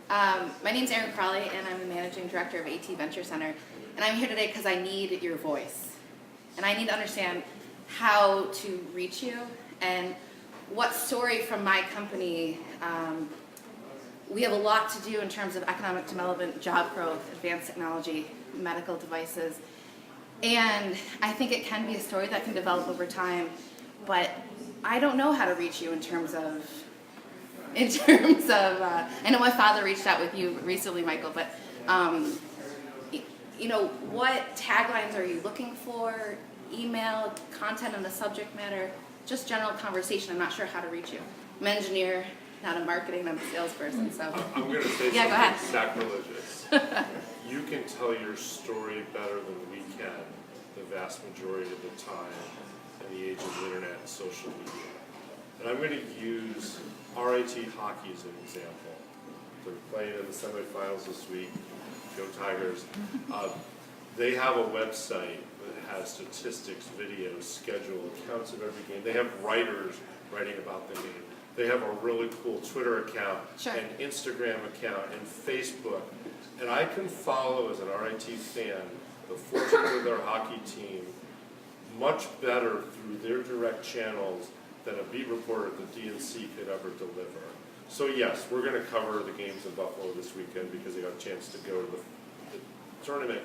My name's Erin Crawley, and I'm the Managing Director of AT Venture Center. And I'm here today because I need your voice. And I need to understand how to reach you and what story from my company. We have a lot to do in terms of economic development, job growth, advanced technology, medical devices. And I think it can be a story that can develop over time, but I don't know how to reach you in terms of, I know my father reached out with you recently, Michael, but, you know, what taglines are you looking for? Email, content on the subject matter, just general conversation. I'm not sure how to reach you. I'm an engineer, not a marketing, I'm a salesperson, so. I'm going to say Yeah, go ahead. something sacrilegious. You can tell your story better than we can the vast majority of the time in the age of the internet and social media. And I'm going to use RIT hockey as an example. They're playing in the semifinals this week. Go Tigers. They have a website that has statistics, videos, schedule, accounts of every game. They have writers writing about the game. They have a really cool Twitter account, Sure. and Instagram account, and Facebook. And I can follow, as an RIT fan, the fortunes of their hockey team much better through their direct channels than a beat reporter at the DNC could ever deliver. So yes, we're going to cover the games in Buffalo this weekend because they got a chance to go to the tournament.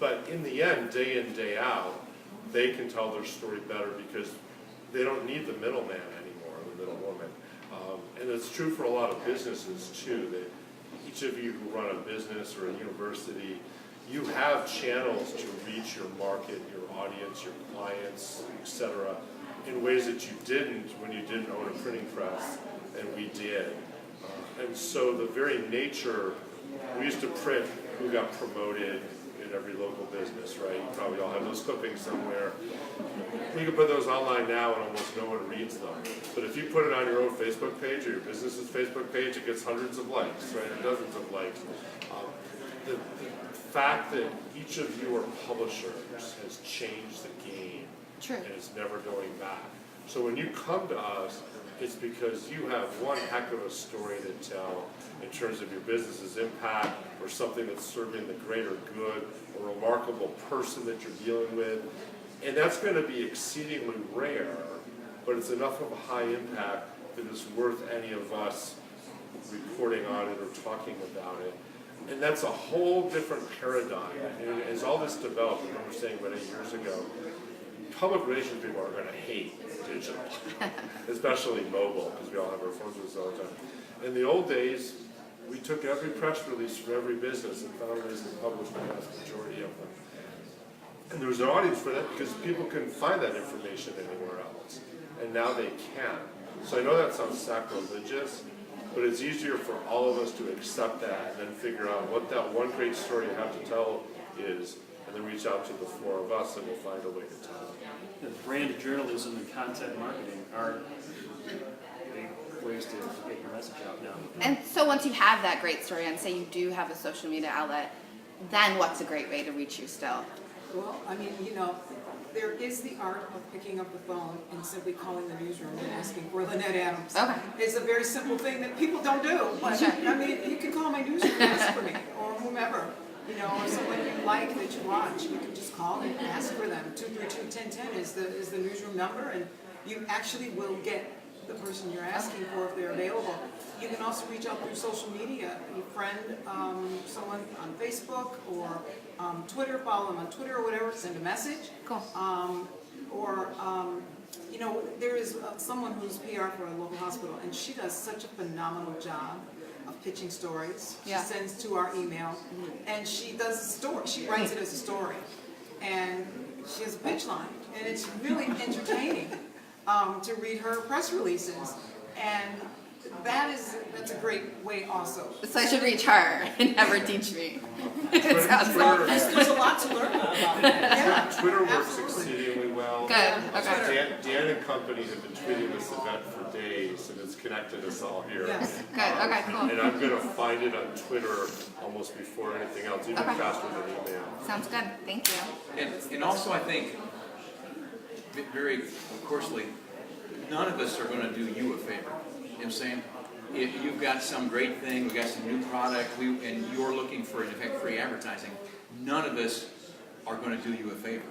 But in the end, day in, day out, they can tell their story better because they don't need the middleman anymore, the middlewoman. And it's true for a lot of businesses too, that each of you who run a business or a university, you have channels to reach your market, your audience, your clients, etc., in ways that you didn't when you didn't own a printing press, and we did. And so the very nature, we used to print who got promoted in every local business, right? You probably all have those clippings somewhere. We can put those online now and almost no one reads them. But if you put it on your own Facebook page or your business's Facebook page, it gets hundreds of likes, right? And dozens of likes. The fact that each of you are publishers has changed the game. True. And it's never going back. So when you come to us, it's because you have one heck of a story to tell in terms of your business's impact or something that's serving the greater good, a remarkable person that you're dealing with. And that's going to be exceedingly rare, but it's enough of a high impact that it's worth any of us reporting on it or talking about it. And that's a whole different paradigm. And as all this developed, I remember saying about 8 years ago, public relations people are going to hate digital, especially mobile, because we all have our phones with us all the time. In the old days, we took every press release from every business and found ways to publish the vast majority of them. And there was an audience for that because people couldn't find that information anywhere else. And now they can. So I know that sounds sacrilegious, but it's easier for all of us to accept that and then figure out what that one great story you have to tell is, and then reach out to the four of us and we'll find a way to tell it. The brand journalism and content marketing are, ways to get your message out now. And so once you have that great story, and say you do have a social media outlet, then what's a great way to reach you still? Well, I mean, you know, there is the art of picking up the phone and simply calling the newsroom and asking for Lynette Adams. Okay. It's a very simple thing that people don't do, but Sure. I mean, you can call my newsroom and ask for me, or whomever, you know, or someone you like that you watch. You can just call and ask for them. 232-1010 is the newsroom number, and you actually will get the person you're asking for if they're available. You can also reach out through social media. You friend someone on Facebook or Twitter, follow them on Twitter or whatever, send a message. Cool. You know, there is someone who's PR for a local hospital, and she does such a phenomenal job of pitching stories. Yeah. She sends to our email, and she does a story. She writes it as a story, and she has a pitch line, and it's really entertaining to read her press releases, and that's a great way also. So I should reach her and have her teach me. It sounds Well, like. there's a lot to learn about that. Yeah, Twitter works absolutely. exceedingly well. Good, okay. Dan and company have been tweeting this event for days, and it's connected us all here. Yes. Good, okay, cool. And I'm gonna find it on Twitter almost before anything else, even Okay. faster than email. Sounds good, thank you. And also, I think, very coarsely, none of us are gonna do you a favor. You know what I'm saying? If you've got some great thing, we've got some new product, and you're looking for, in effect, free advertising, none of us are gonna do you a favor.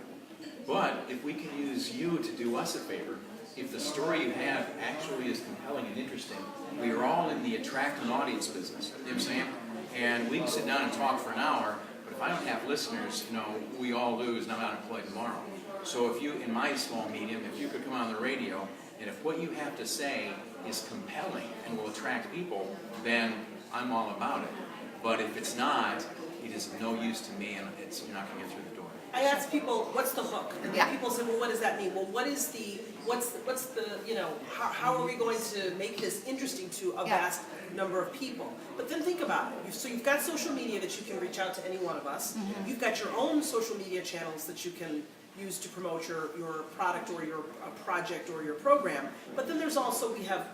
But if we can use you to do us a favor, if the story you have actually is compelling and interesting, we are all in the attract an audience business, you know what I'm saying? And we can sit down and talk for an hour, but if I don't have listeners, you know, we all lose and I'm not employed tomorrow. So if you, in my small medium, if you could come on the radio, and if what you have to say is compelling and will attract people, then I'm all about it. But if it's not, it is of no use to me, and you're not going to get through the door. I ask people, what's the hook? And Yeah. people say, well, what does that mean? Well, what's the, you know, how are we going to make this interesting to a Yeah. vast number of people? But then think about it. So you've got social media that you can reach out to any one of us. You've got your own social media channels that you can use to promote your product or your project or your program. But then there's also, we have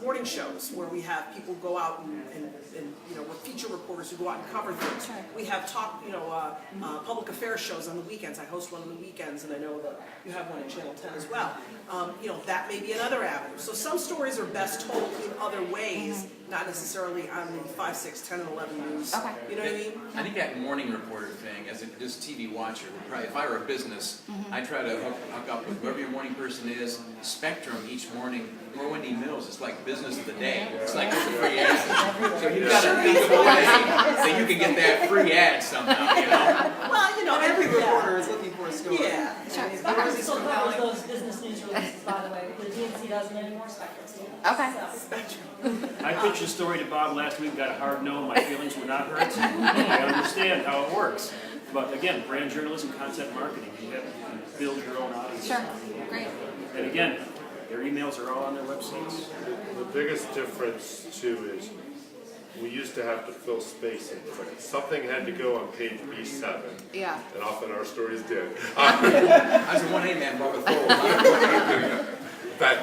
morning shows where we have people go out and you know, we're feature reporters who go out and cover things. Sure. We have public affairs shows on the weekends. I host one on the weekends, and I know that you have one in Channel 10 as well. You know, that may be another avenue. So some stories are best told in other ways, not necessarily on the 5, 6, 10, and 11 news. Okay. You know what I mean? I think that morning reporter thing, as a just TV watcher, would probably, if I were a business, I try to hook up with whoever your morning person is. Spectrum each morning, or Wendy Mills, it's like business of the day. It's like it's a free ad. So you've got to think of a way that you can get that free ad somehow, you know? Well, you know, Every reporter is looking for a story. Yeah. Sure. Yours is Still covers compelling. those business news releases, by the way, the DNC doesn't anymore, Spectrum. Okay. I pitched a story to Bob last week, got a hard no, my feelings were not hurt. I understand how it works. But again, brand journalism, content marketing, you have to build your own audience. Sure, great. And again, their emails are all on their websites. The biggest difference too is we used to have to fill space in print. Something had to go on page B7, Yeah. and often our stories did. I was a 1A man, Bob with But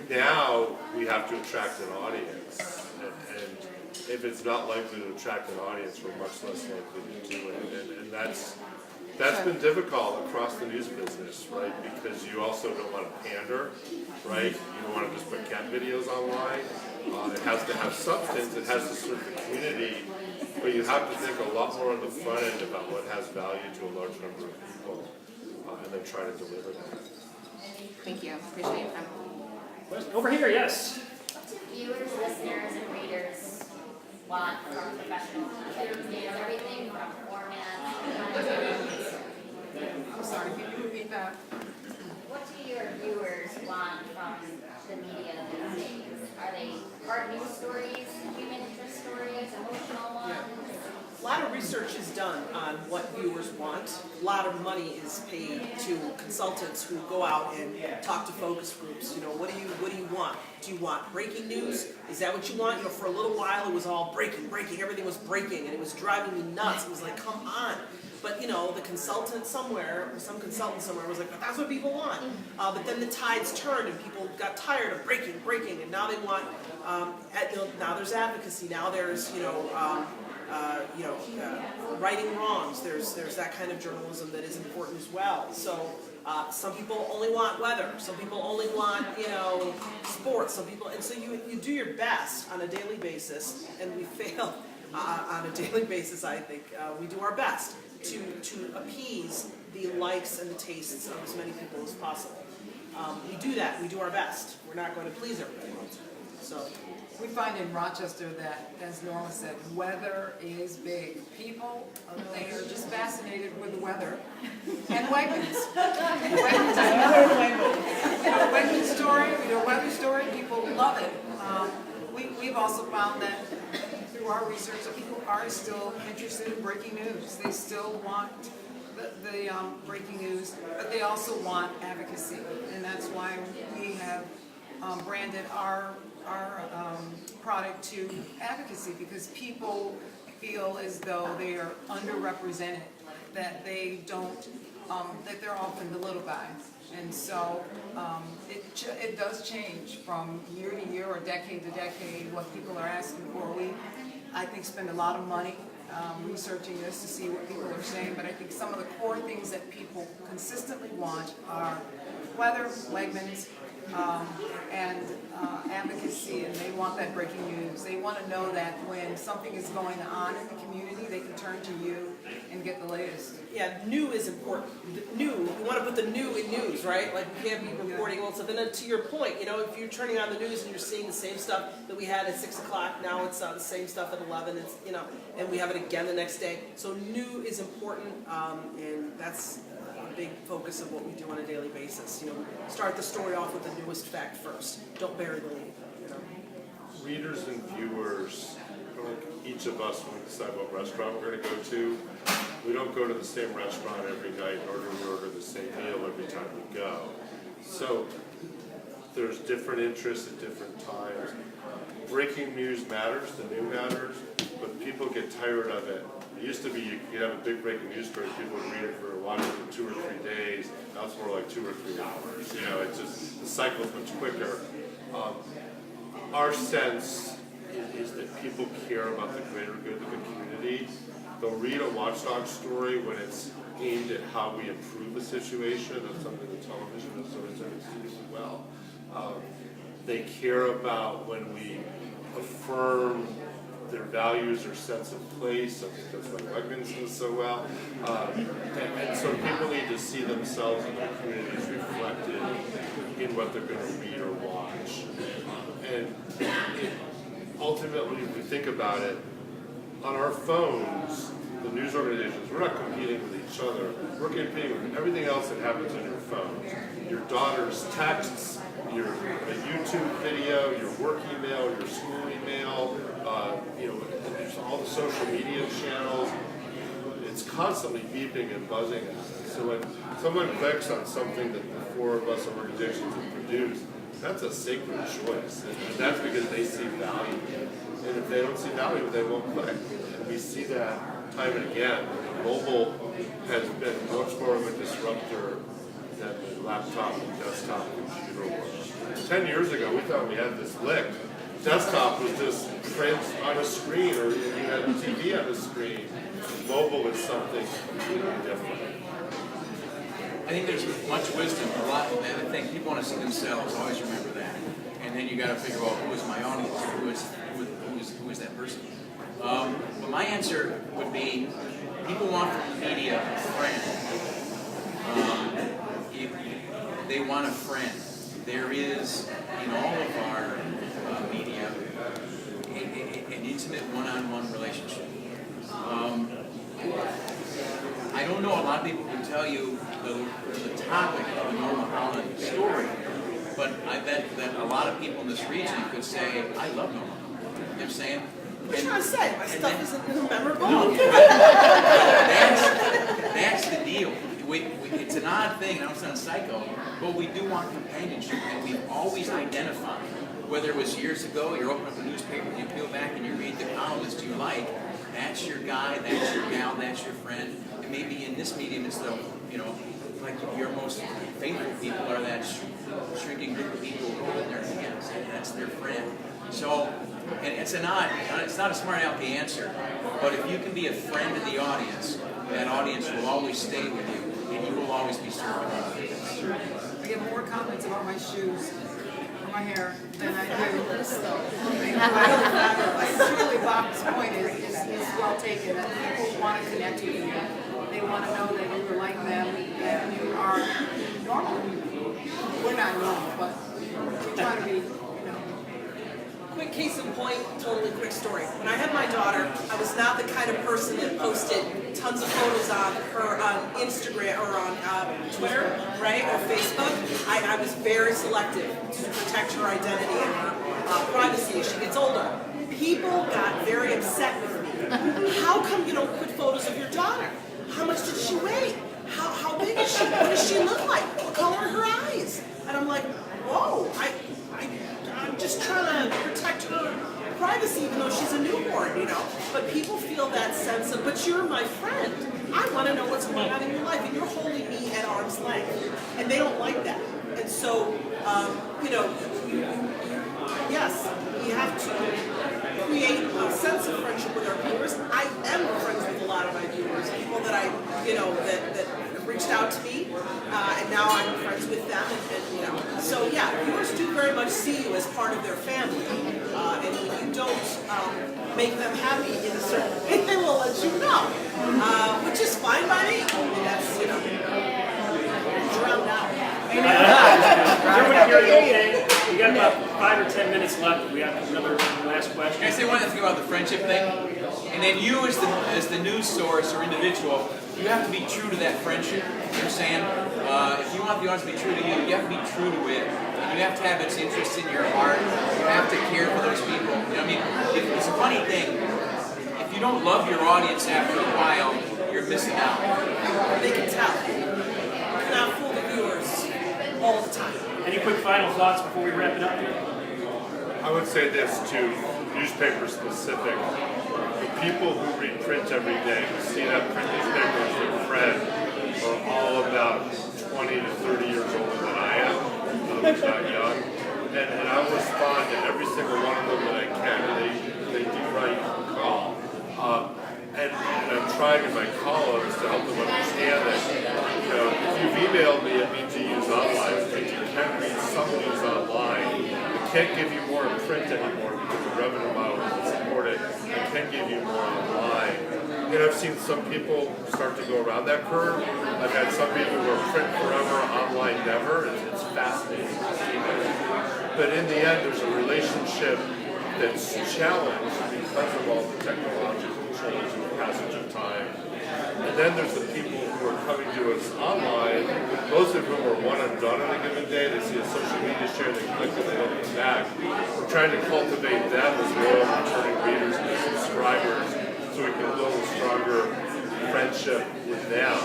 now we have to attract an audience, and if it's not likely to attract an audience, we're much less likely to do it. And that's been difficult across the news business, right? Because you also don't want to pander, right? You don't want to just put cat videos online. It has to have substance. It has to serve the community. But you have to think a lot more on the front end about what has value to a large number of people, and then try to deliver that. Thank you, appreciate your time. Over here, yes. Viewers, listeners, and readers want from professional content. Everything from format to I'm sorry, can you repeat that? what do your viewers want from the media these days? Are they hard news stories, human interest stories, emotional ones? A lot of research is done on what viewers want. A lot of money is paid to consultants who go out and talk to focus groups. You know, what do you want? Do you want breaking news? Is that what you want? You know, for a little while it was all breaking, everything was breaking, and it was driving me nuts. It was like, come on. But you know, the consultant somewhere, or some consultant somewhere was like, but that's what people want. But then the tides turned and people got tired of breaking, and now they want, now there's advocacy, now there's, righting wrongs. There's that kind of journalism that is important as well. So some people only want weather. Some people only want, sports. Some people, and so you do your best on a daily basis, and we fail on a daily basis. I think we do our best to appease the likes and the tastes of as many people as possible. We do that. We do our best. We're not going to please everybody. So. We find in Rochester that, as Norma said, weather is big. People, they are just fascinated with the weather. And Wegmans. Wegmans story, weather story, people love it. We've also found that through our research that people are still interested in breaking news. They still want the breaking news, but they also want advocacy. And that's why we have branded our product to advocacy, because people feel as though they are underrepresented, that they don't, that they're often the little guy. And so it does change from year to year or decade to decade what people are asking for. We, I think, spend a lot of money researching this to see what people are saying, but I think some of the core things that people consistently want are weather, Wegmans, and advocacy, and they want that breaking news. They want to know that when something is going on in the community, they can turn to you and get the latest. Yeah, new is important. You want to put the new in news, right? Like, we can't be reporting old stuff. And then to your point, if you're turning on the news and you're seeing the same stuff that we had at 6 o'clock, now it's the same stuff at 11, it's, and we have it again the next day. So new is important, and that's a big focus of what we do on a daily basis. Start the story off with the newest fact first. Don't bury the lead. Readers and viewers, like each of us, when we decide what restaurant we're going to go to, we don't go to the same restaurant every night, nor do we order the same meal every time we go. So there's different interests at different times. Breaking news matters, the new matters, but people get tired of it. It used to be you'd have a big breaking news story, people would read it watch it for 2 or 3 days. Now it's more like 2 or 3 hours. It's just, the cycle's much quicker. Our sense is that people care about the greater good of the community. They'll read a watchdog story when it's aimed at how we improve a situation. That's something the television has always done extremely well. They care about when we affirm their values or sense of place. I think that's why Wegmans does so well. And so people need to see themselves and their communities reflected in what they're going to read or watch. Ultimately, if we think about it, on our phones, the news organizations, we're not competing with each other. We're competing with everything else that happens on your phone. Your daughter's texts, your YouTube video, your work email, your school email, there's all the social media channels. It's constantly beeping and buzzing at us. So when someone clicks on something that the 4 of us organizations have produced, that's a sacred choice. And that's because they see value. And if they don't see value, they won't click. And we see that time and again. Mobile has been much more of a disruptor than the laptop and desktop computer was. 10 years ago, we thought we had this licked. Desktop was just print on a screen, or you had a TV on a screen. Mobile is something completely different. I think there's much wisdom, a lot, and I think people want to see themselves, always remember that. And then you got to figure out who is my audience, who is that person. But my answer would be, people want from the media a friend. They want a friend. There is, in all of our media, an intimate one-on-one relationship. I don't know, a lot of people can tell you the topic of a Norma Holland story, but I bet that a lot of people in this region could say, I love Norma Holland. You know what I'm saying? What are you trying to say? My stuff isn't memorable. That's the deal. It's an odd thing, I don't sound psycho, but we do want companionship, and we've always identified, whether it was years ago, you open up a newspaper, you peel back and you read the columnist you like, that's your guy, that's your gal, that's your friend. And maybe in this medium, it's the, like your most faithful people are that shrinking group of people who hold in their hands, and that's their friend. So, and it's not a smart alecky answer, but if you can be a friend in the audience, that audience will always stay with you, and you will always be served. I get more comments about my shoes or my hair than I do. Truly, Bob's point is well taken. People want to connect with you. They want to know that you are like them, that you are normal. We're not normal, but we try to be, Quick case in point, totally quick story. When I had my daughter, I was not the kind of person that posted tons of photos on her Instagram or on Twitter, right, or Facebook. I was very selective to protect her identity and her privacy as she gets older. People got very upset with me. How come you don't put photos of your daughter? How much did she weigh? How big is she? What does she look like? What color are her eyes? And I'm like, whoa, I'm just trying to protect her privacy even though she's a newborn, But people feel that sense of, but you're my friend. I want to know what's going on in your life, and you're holding me at arm's length. And they don't like that. And so, yes, we have to create a sense of friendship with our viewers. I am friends with a lot of my viewers, people that that reached out to me, and now I'm friends with them, and so yeah, viewers do very much see you as part of their family, and when you don't make them happy in a certain way, they will let you know, which is fine by me. I mean, that's, drowned out. Everybody hear you okay? We got about 5 or 10 minutes left. We have another last question. Can I say one thing about the friendship thing? And then you as the news source or individual, you have to be true to that friendship. You know what I'm saying? If you want the audience to be true to you, you have to be true to it. You have to have its interest in your heart. You have to care for those people. You know what I mean? It's a funny thing. If you don't love your audience after a while, you're missing out. They can tell. You cannot fool the viewers all the time. Any quick final thoughts before we wrap it up here? I would say this to newspaper specific. The people who read print every day, who see that print newspaper as their friend, are all about 20 to 30 years older than I am. I'm not young. And I respond to every single one of them that I can. They do write call. And I'm trying in my columns to help them understand that, if you've emailed me, it means you use online. It means you can read some news online. I can't give you more in print anymore because the revenue model doesn't support it. I can give you more online. And I've seen some people start to go around that curve. I've had some people who are print forever, online never. It's fascinating to see that. But in the end, there's a relationship that's challenged because of all the technological change and the passage of time. And then there's the people who are coming to us online, most of whom are one and done on a given day. They see a social media share, they click and they don't come back. We're trying to cultivate them as loyal returning readers and subscribers so we can build a stronger friendship with them.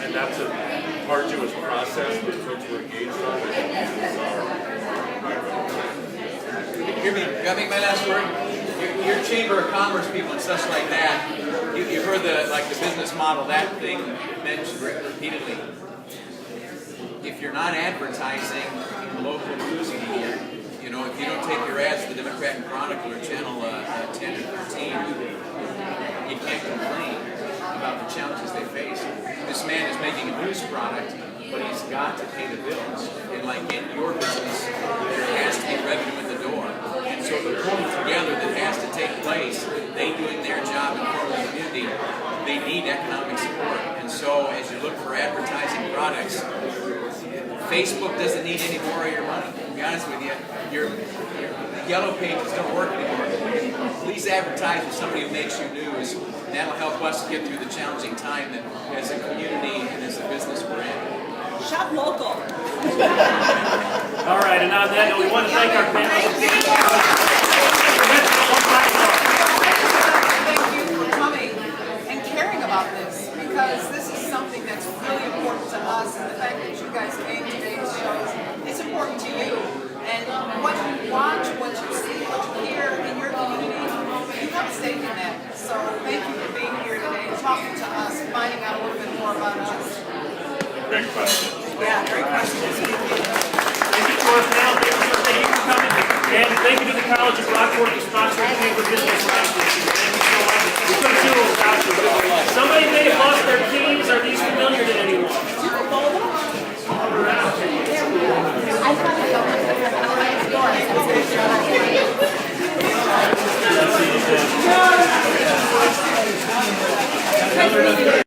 And that's a arduous process, but folks we're engaged on it. Hear me? Can I make my last word? Your Chamber of Commerce people and such like that, you've heard the business model, that thing mentioned repeatedly. If you're not advertising in local news media, if you don't take your ads to the Democrat and Chronicle or Channel 10 or 13, you can't complain about the challenges they face. This man is making a news product, but he's got to pay the bills. And like in your business, there has to be revenue in the door. And so the pulling together that has to take place, they doing their job in front of the community, they need economic support. And so as you look for advertising products, Facebook doesn't need any more of your money. To be honest with you, your yellow pages don't work anymore. Please advertise with somebody who makes you news. And that'll help us get through the challenging time that as a community and as a business we're in. Shop local. All right, and on that note, we want to thank our panelists. and the fact that you guys came today shows it's important to you. And what you watch, what you see, what you hear in your community, you have a stake in that. So thank you for being here today and talking to us, finding out a little bit more about us. Great question. Yeah, great question. Thank you to our panel, thank you for coming, and thank you to the College of Rockport for sponsoring the Chamber Business Event this year. Thank you so much. We couldn't do it without you. Somebody may have lost their kid